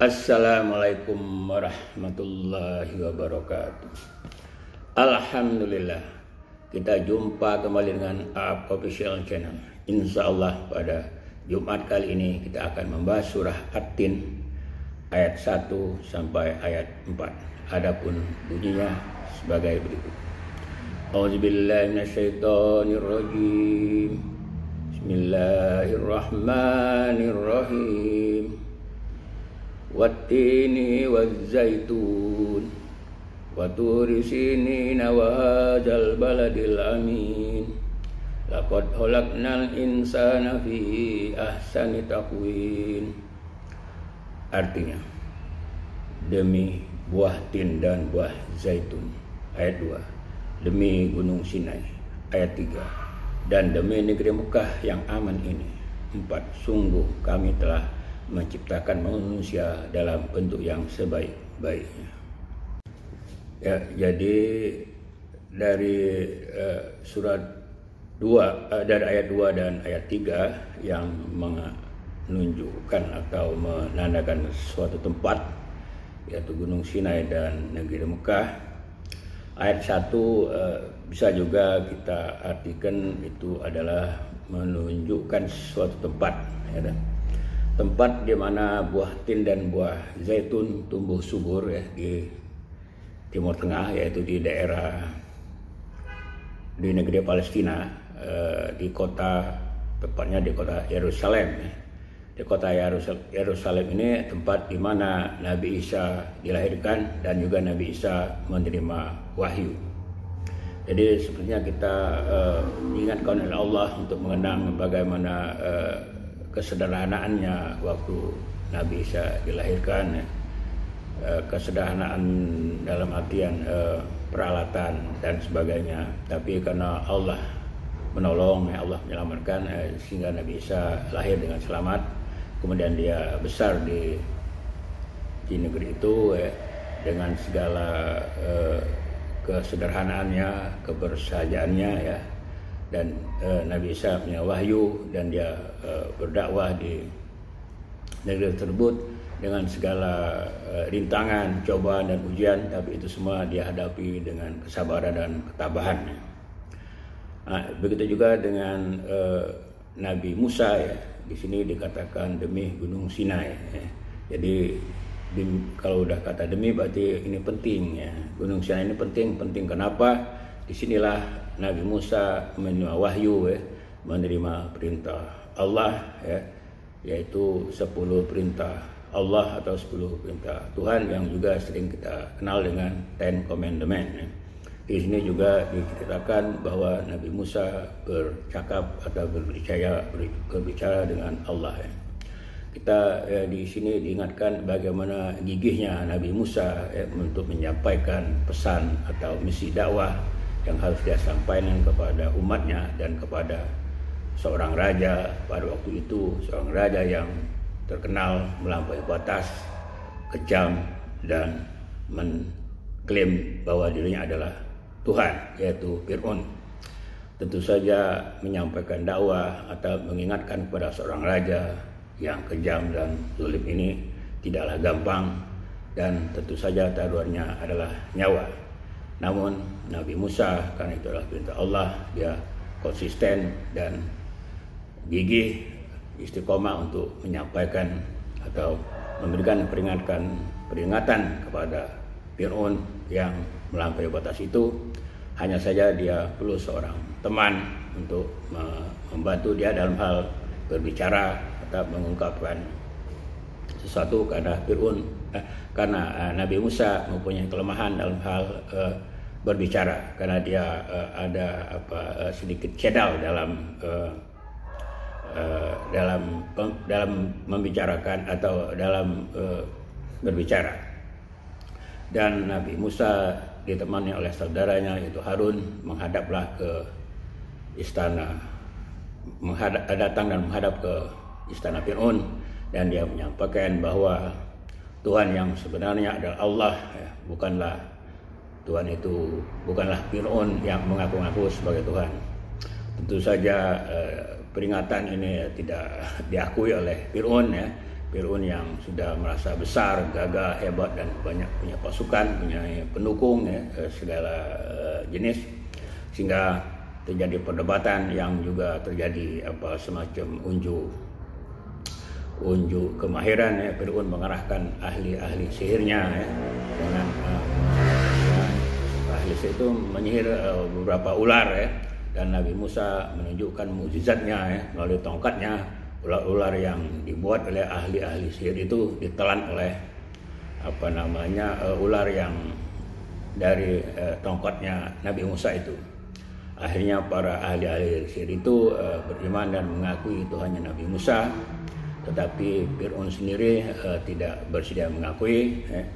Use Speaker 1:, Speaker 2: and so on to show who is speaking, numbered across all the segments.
Speaker 1: Assalamualaikum warahmatullahi wabarakatuh. Alhamdulillah, kita jumpa kembali dengan Aap Official Channel. Insya Allah pada Jumat kali ini kita akan membahas surah At-Tin ayat 1 sampai ayat 4. Adapun bunyinya sebagai berikut. A'udzubillahi minasyaitonirrajim. Bismillahirrahmanirrahim. Wattini wazzaitun wa turi sinina wa hadzal baladil amin laqad khalaqnal insana fi ahsani taqwim. Artinya, demi buah tin dan buah zaitun. Ayat 2. Demi gunung Sinai. Ayat 3. Dan demi negeri Mekah yang aman ini. 4. Sungguh kami telah menciptakan manusia dalam bentuk yang sebaik-baiknya. Ya, jadi dari surat 2 dari ayat 2 dan ayat 3 yang menunjukkan atau menandakan suatu tempat, yaitu Gunung Sinai dan negeri Mekah. Ayat 1 bisa juga kita artikan itu adalah menunjukkan suatu tempat, ya, tempat di mana buah tin dan buah zaitun tumbuh subur, ya, di Timur Tengah, yaitu di daerah di negeri Palestina, di kota, tepatnya di kota Yerusalem. Di kota Yerusalem ini tempat di mana Nabi Isa dilahirkan dan juga Nabi Isa menerima wahyu. Jadi sepertinya kita diingatkan oleh Allah untuk mengenang bagaimana kesederhanaannya waktu Nabi Isa dilahirkan, ya. Kesederhanaan dalam artian peralatan dan sebagainya, tapi karena Allah menolong, ya, Allah menyelamatkan, sehingga Nabi Isa lahir dengan selamat. Kemudian dia besar di negeri itu, ya, dengan segala kesederhanaannya, kebersahajaannya, ya. Dan Nabi Isa punya wahyu dan dia berdakwah di negeri tersebut dengan segala rintangan, cobaan dan ujian, tapi itu semua dia hadapi dengan kesabaran dan ketabahan. Nah, begitu juga dengan Nabi Musa, ya. Di sini dikatakan demi Gunung Sinai, ya. Jadi kalau udah kata demi berarti ini penting, ya. Gunung Sinai ini penting kenapa? Disinilah Nabi Musa menerima wahyu, ya, menerima perintah Allah, ya, yaitu 10 perintah Allah atau 10 perintah Tuhan yang juga sering kita kenal dengan Ten Commandment, ya. Di sini juga diceritakan bahwa Nabi Musa bercakap atau berbicara dengan Allah, ya. Kita di sini diingatkan bagaimana gigihnya Nabi Musa, ya, untuk menyampaikan pesan atau misi dakwah yang harus dia sampaikan kepada umatnya dan kepada seorang raja pada waktu itu, seorang raja yang terkenal melampaui batas, kejam, dan mengklaim bahwa dirinya adalah Tuhan, yaitu Fir'aun. Tentu saja menyampaikan dakwah atau mengingatkan kepada seorang raja yang kejam dan zalim ini tidaklah gampang, dan tentu saja taruhannya adalah nyawa. Namun Nabi Musa, karena itu adalah perintah Allah, dia konsisten dan gigih, istiqomah untuk menyampaikan atau memberikan peringatan kepada Fir'aun yang melampaui batas itu. Hanya saja dia perlu seorang teman untuk membantu dia dalam hal berbicara atau mengungkapkan sesuatu, karena karena Nabi Musa mempunyai kelemahan dalam hal berbicara, karena dia ada sedikit cedal dalam membicarakan atau dalam berbicara. Dan Nabi Musa ditemani oleh saudaranya yaitu Harun menghadaplah ke istana, datang dan menghadap ke istana Fir'aun, dan dia menyampaikan bahwa Tuhan yang sebenarnya adalah Allah, ya. Tuhan itu bukanlah Fir'aun yang mengaku-ngaku sebagai Tuhan. Tentu saja peringatan ini tidak diakui oleh Fir'aun, ya, Fir'aun yang sudah merasa besar, gagah, hebat dan banyak punya pasukan, punya pendukung ya, segala jenis, sehingga terjadi perdebatan yang juga terjadi semacam unjuk kemahiran ya. Fir'aun mengerahkan ahli-ahli sihirnya ya, dengan ahli sihir itu menyihir beberapa ular ya, dan Nabi Musa menunjukkan mukjizatnya ya, melalui tongkatnya. Ular-ular yang dibuat oleh ahli-ahli sihir itu ditelan oleh ular yang dari tongkatnya Nabi Musa itu. Akhirnya para ahli-ahli sihir itu beriman dan mengakui Tuhannya Nabi Musa, tetapi Fir'aun sendiri tidak bersedia mengakui ya.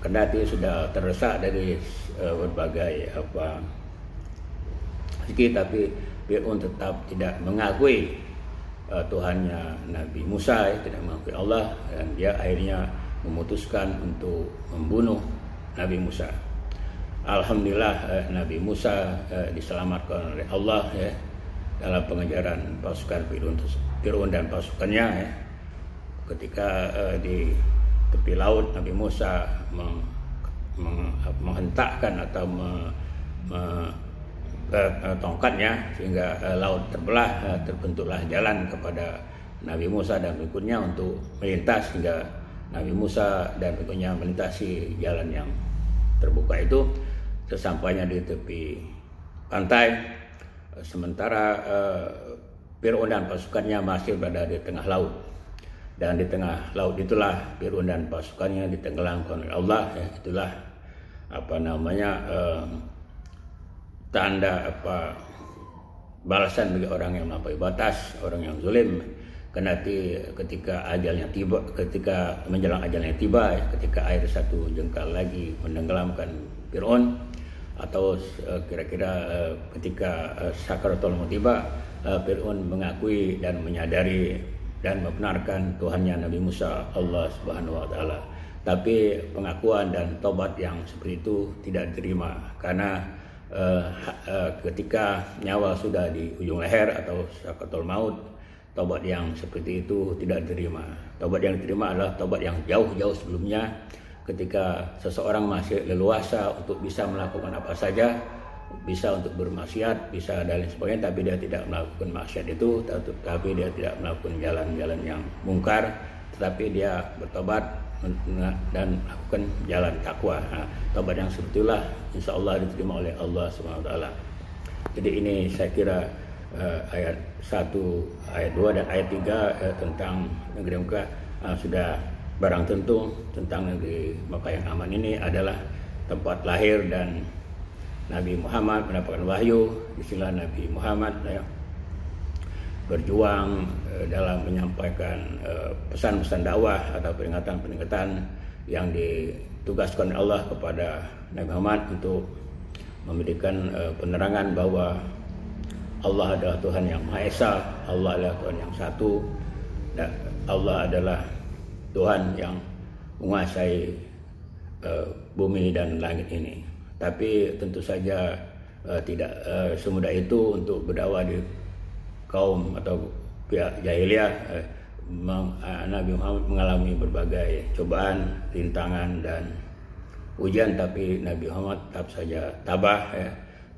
Speaker 1: Kendati sudah terdesak dari berbagai segi, tapi Fir'aun tetap tidak mengakui Tuhannya Nabi Musa ya, tidak mengakui Allah, dan dia akhirnya memutuskan untuk membunuh Nabi Musa. Alhamdulillah Nabi Musa diselamatkan oleh Allah ya, dalam pengejaran pasukan Fir'aun dan pasukannya ya. Ketika di tepi laut, Nabi Musa menghentakkan atau tongkatnya sehingga laut terbelah, terbentuklah jalan kepada Nabi Musa dan pengikutnya untuk melintas, hingga Nabi Musa dan pengikutnya melintasi jalan yang terbuka itu. Sesampainya di tepi pantai, sementara Fir'aun dan pasukannya masih berada di tengah laut, dan di tengah laut itulah Fir'aun dan pasukannya ditenggelamkan oleh Allah ya. Itulah tanda balasan bagi orang yang melampaui batas, orang yang zalim. Kendati ketika menjelang ajalnya tiba, ketika air satu jengkal lagi menenggelamkan Fir'aun, atau kira-kira ketika sakaratul maut tiba, Fir'aun mengakui dan menyadari dan membenarkan Tuhannya Nabi Musa, Allah Subhanahu wa taala. Tapi pengakuan dan tobat yang seperti itu tidak diterima, karena ketika nyawa sudah di ujung leher atau sakaratul maut, tobat yang seperti itu tidak diterima. Tobat yang diterima adalah tobat yang jauh-jauh sebelumnya, ketika seseorang masih leluasa untuk bisa melakukan apa saja, bisa untuk bermaksiat, bisa dan lain sebagainya, tapi dia tidak melakukan maksiat itu, tapi dia tidak melakukan jalan-jalan yang mungkar, tetapi dia bertobat dan melakukan jalan takwa. Tobat yang seperti itulah insya Allah diterima oleh Allah SWT. Jadi ini saya kira ayat 1, ayat 2 dan ayat 3 tentang negeri Mekah sudah barang tentu tentang negeri Mekah yang aman ini adalah tempat lahir dan Nabi Muhammad mendapatkan wahyu. Disinilah Nabi Muhammad berjuang dalam menyampaikan pesan-pesan dakwah atau peringatan-peringatan yang ditugaskan Allah kepada Nabi Muhammad untuk memberikan penerangan bahwa Allah adalah Tuhan yang Maha Esa, Allah adalah Tuhan yang satu, dan Allah adalah Tuhan yang menguasai bumi dan langit ini. Tapi tentu saja tidak semudah itu untuk berdakwah di kaum atau pihak jahiliyah. Nabi Muhammad mengalami berbagai cobaan, rintangan dan ujian, tapi Nabi Muhammad tetap saja tabah ya,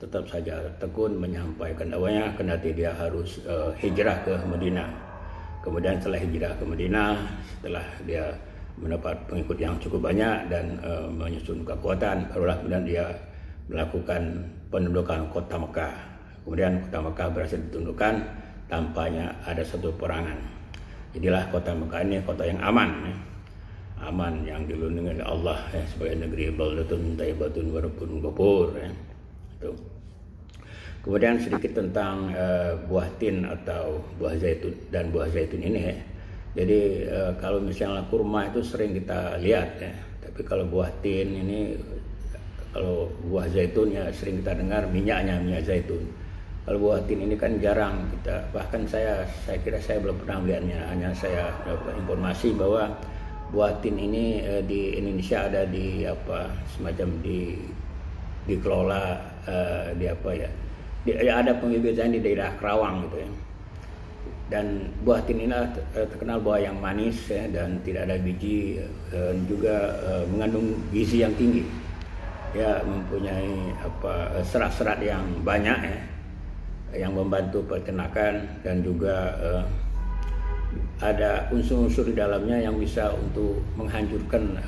Speaker 1: tetap saja tekun menyampaikan dakwahnya, kendati dia harus hijrah ke Madinah. Kemudian setelah hijrah ke Madinah, setelah dia mendapat pengikut yang cukup banyak dan menyusun kekuatan, barulah kemudian dia melakukan pendudukan kota Mekah. Kemudian kota Mekah berhasil ditundukkan tanpanya ada satu perangan. Jadilah kota Mekah ini kota yang aman ya. Aman, yang dilindungi oleh Allah ya, sebagai negeri baldatun thayyibatun wa rabbun ghafur ya. Itu. Kemudian sedikit tentang buah tin atau buah zaitun dan buah zaitun ini ya. Jadi kalau misalnya kurma itu sering kita lihat ya, tapi kalau buah tin ini, kalau buah zaitun ya sering kita dengar minyaknya, minyak zaitun. Kalau buah tin ini kan jarang kita, bahkan saya kira saya belum pernah melihatnya. Hanya saya dapat informasi bahwa buah tin ini di Indonesia ada di semacam dikelola ada pembibitan di daerah Kerawang gitu ya. Dan buah tin ini terkenal buah yang manis ya, dan tidak ada biji, juga mengandung gizi yang tinggi. Ya, mempunyai serat-serat yang banyak ya, yang membantu peternakan, dan juga ada unsur-unsur di dalamnya yang bisa untuk menghancurkan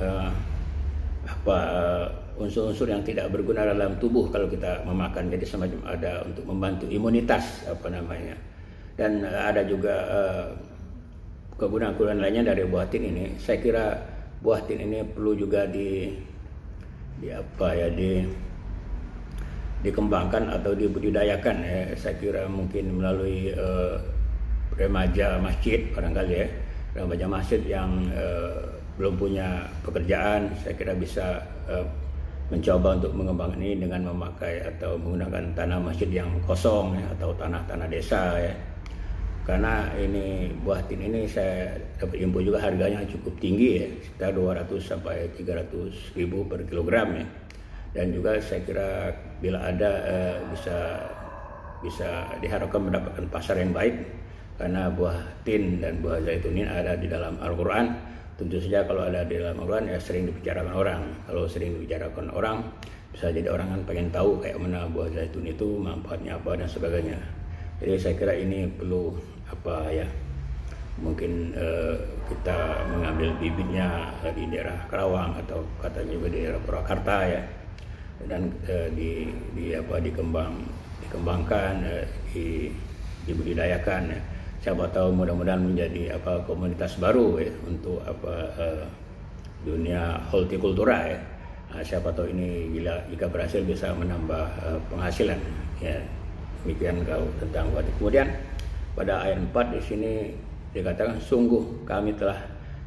Speaker 1: unsur-unsur yang tidak berguna dalam tubuh kalau kita memakan. Jadi semacam ada untuk membantu imunitas dan ada juga kegunaan-kegunaan lainnya dari buah tin ini. Saya kira buah tin ini perlu juga dikembangkan atau dibudidayakan ya. Saya kira mungkin melalui remaja masjid barangkali ya, remaja masjid yang belum punya pekerjaan, saya kira bisa mencoba untuk mengembangkan ini dengan memakai atau menggunakan tanah masjid yang kosong ya, atau tanah-tanah desa ya. Karena ini buah tin ini saya dapat info juga harganya cukup tinggi ya, sekitar 200 sampai 300 ribu per kilogram ya. Dan juga saya kira bila ada bisa diharapkan mendapatkan pasar yang baik, karena buah tin dan buah zaitun ini ada di dalam Al-Quran. Tentu saja kalau ada di dalam Al-Quran ya sering dibicarakan orang. Kalau sering dibicarakan orang, bisa jadi orang kan pengen tahu kayak mana buah zaitun itu, manfaatnya apa dan sebagainya. Jadi saya kira ini perlu mungkin kita mengambil bibitnya di daerah Karawang atau katanya juga di daerah Purwakarta ya, dan dikembangkan, dibudidayakan ya. Siapa tahu mudah-mudahan menjadi komunitas baru ya untuk dunia hortikultura ya. Siapa tahu ini jika berhasil bisa menambah penghasilan ya. Demikian kalau tentang buah tin. Kemudian pada ayat 4 di sini dikatakan, sungguh kami telah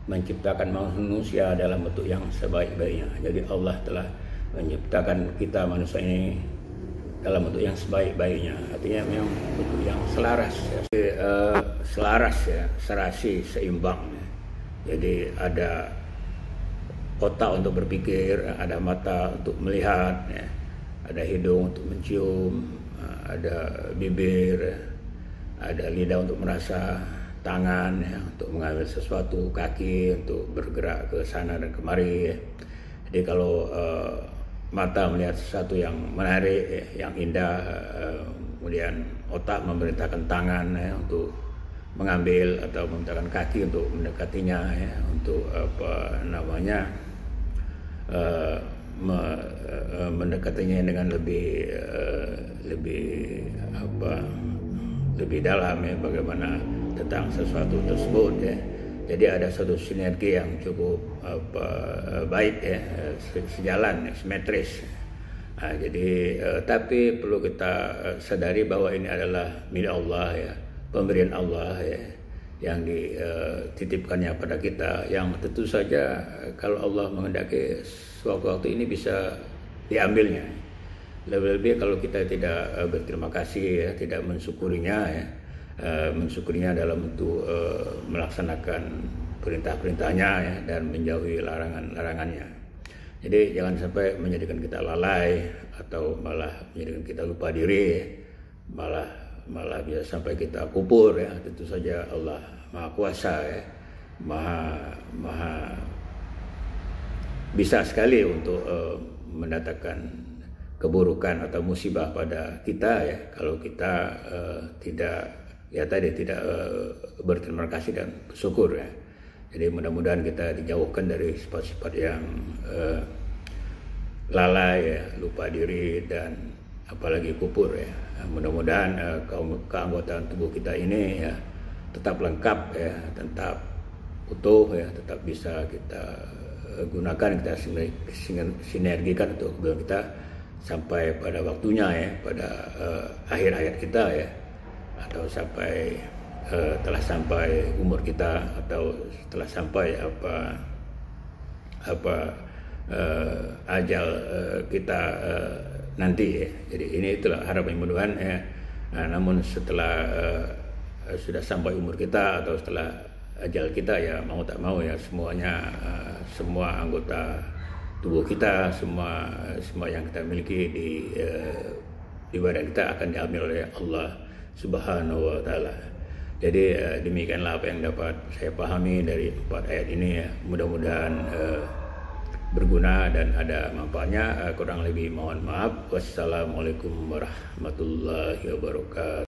Speaker 1: menciptakan manusia dalam bentuk yang sebaik-baiknya. Jadi Allah telah menciptakan kita manusia ini dalam bentuk yang sebaik-baiknya. Artinya memang bentuk yang selaras ya. Serasi, seimbang. Jadi ada otak untuk berpikir, ada mata untuk melihat ya, ada hidung untuk mencium, ada bibir, ada lidah untuk merasa, tangan ya, untuk mengambil sesuatu, kaki untuk bergerak ke sana dan kemari ya. Jadi kalau mata melihat sesuatu yang menarik ya, yang indah, kemudian otak memerintahkan tangan ya, untuk mengambil, atau memerintahkan kaki untuk mendekatinya ya, untuk mendekatinya dengan lebih dalam ya, bagaimana tentang sesuatu tersebut ya. Jadi ada suatu sinergi yang cukup baik ya, sejalan, simetris. Tapi perlu kita sadari bahwa ini adalah milik Allah ya, pemberian Allah ya, yang dititipkannya pada kita, yang tentu saja kalau Allah menghendaki suatu waktu ini bisa diambilnya. Lebih-lebih kalau kita tidak berterima kasih ya, tidak mensyukurinya ya, mensyukurinya dalam bentuk melaksanakan perintah-perintahnya ya, dan menjauhi larangan-larangannya. Jadi jangan sampai menjadikan kita lalai, atau malah menjadikan kita lupa diri, malah bisa sampai kita kufur ya. Tentu saja Allah Maha Kuasa ya, maha bisa sekali untuk mendatangkan keburukan atau musibah pada kita ya, kalau kita tidak berterima kasih dan bersyukur ya. Jadi mudah-mudahan kita dijauhkan dari sifat-sifat yang lalai ya, lupa diri, dan apalagi kufur ya. Mudah-mudahan keanggotaan tubuh kita ini ya tetap lengkap ya, tetap utuh ya, tetap bisa kita gunakan, kita sinergikan untuk kebutuhan kita sampai pada waktunya ya, pada akhir hayat kita ya, atau sampai telah sampai umur kita, atau telah sampai ajal kita nanti ya. Jadi ini itulah harapan mudah-mudahan ya. Namun setelah sudah sampai umur kita atau setelah ajal kita ya, mau tak mau ya, semua anggota tubuh kita, semua yang kita miliki di badan kita akan diambil oleh Allah Subhanahu wa taala. Jadi demikianlah apa yang dapat saya pahami dari 4 ayat ini ya. Mudah-mudahan berguna dan ada manfaatnya. Kurang lebih mohon maaf. Wassalamualaikum warahmatullahi wabarakatuh.